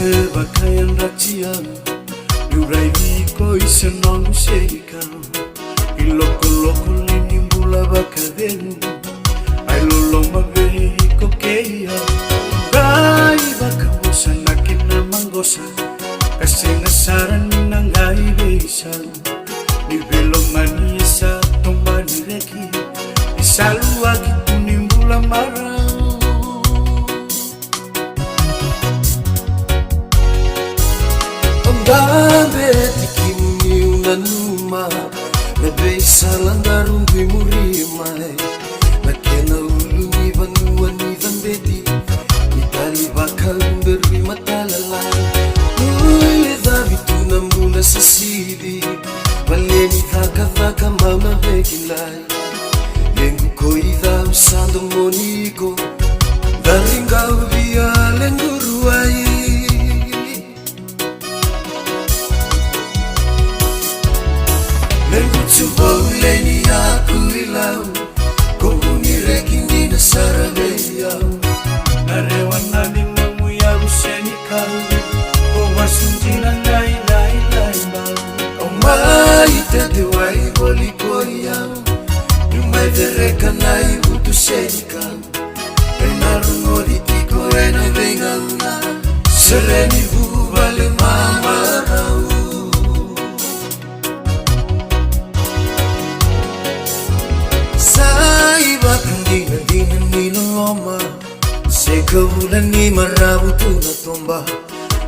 Bakayan ratia Yurai ko isenong sheka Iloko loko linimbula bakadenu Ay lolo mabehi ko keia Gai bakamusa nakina manggosa Kasi nasaran ng aibesan Ni belong mania sa tombani reki Isalu akitu nimbula marau Dambe tikimu nanuma Nebe salang darung dui murimai Nakena ulungi vanguan ni dambeti Itali bakal beri mata lalai Ule dhabitu namuna sasidi Valeni thaka mauna vekilai Lengu koidha usando moniko Daringau via lenguruai Leni aku ilau Komuni rekini na sarabeyau Narewan namin mamuya useni kau O masunjina nai nai nai mau O mai tete wai boli koyau Numai dereka nai butu seni kau Penarungo ditiko ena vengauna Sereni bubale mamarau Dina niloloma Sekabulan ni marabutu na tomba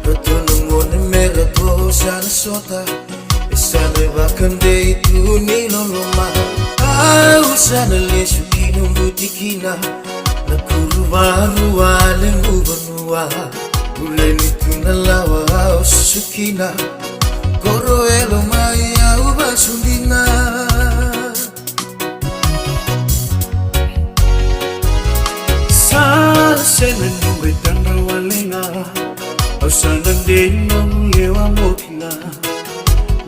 Ratunong mera to sana sota Isane bakande itu niloloma Au sana lesu kinong butikina Nakuruwa lengubanua Ulen itu nalawa au susukina Koro elo mai au basundina Sena nyumbe tanda walenga Au sana ndeno lewa mokinga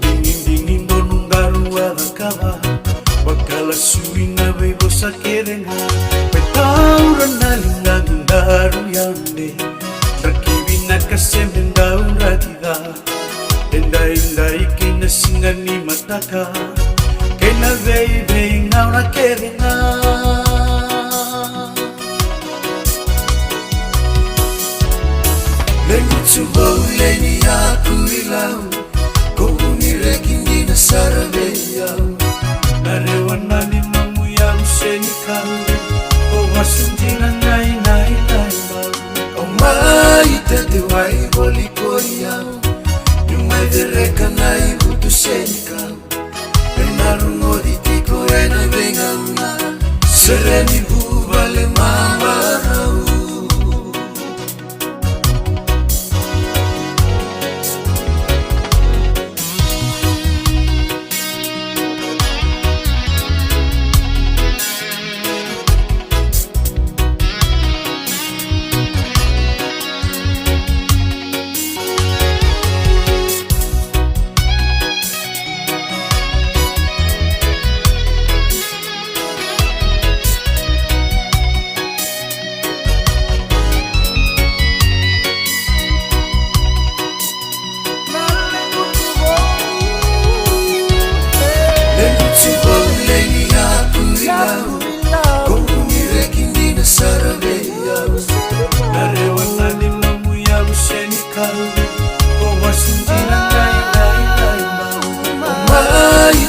Dingin donungaru wadakaba Wakala suina bebo sakerenga Petaura nalinga gundaru yande Rakibina kasemenda uratida Enda ikina singa ni mataka Kena vei ngaura kerenga Leni aku ilau Komuni rekini na sarabeyau Narewan nani mamuya useni kau O masunjina nai nai nai mau O mai tete wai boli koyau Numai dereka nai butu seni kau Penarungo ditiko ena vengauna Sereni bubale mamarau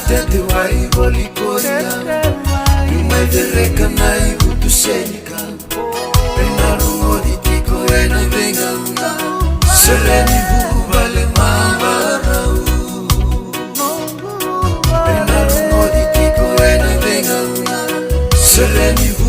Tete wai boli koyau Numai dereka nai butu seni kau Penarungo ditiko ena vengauna Sereni bubale mamarau Penarungo ditiko ena vengauna Sereni bubale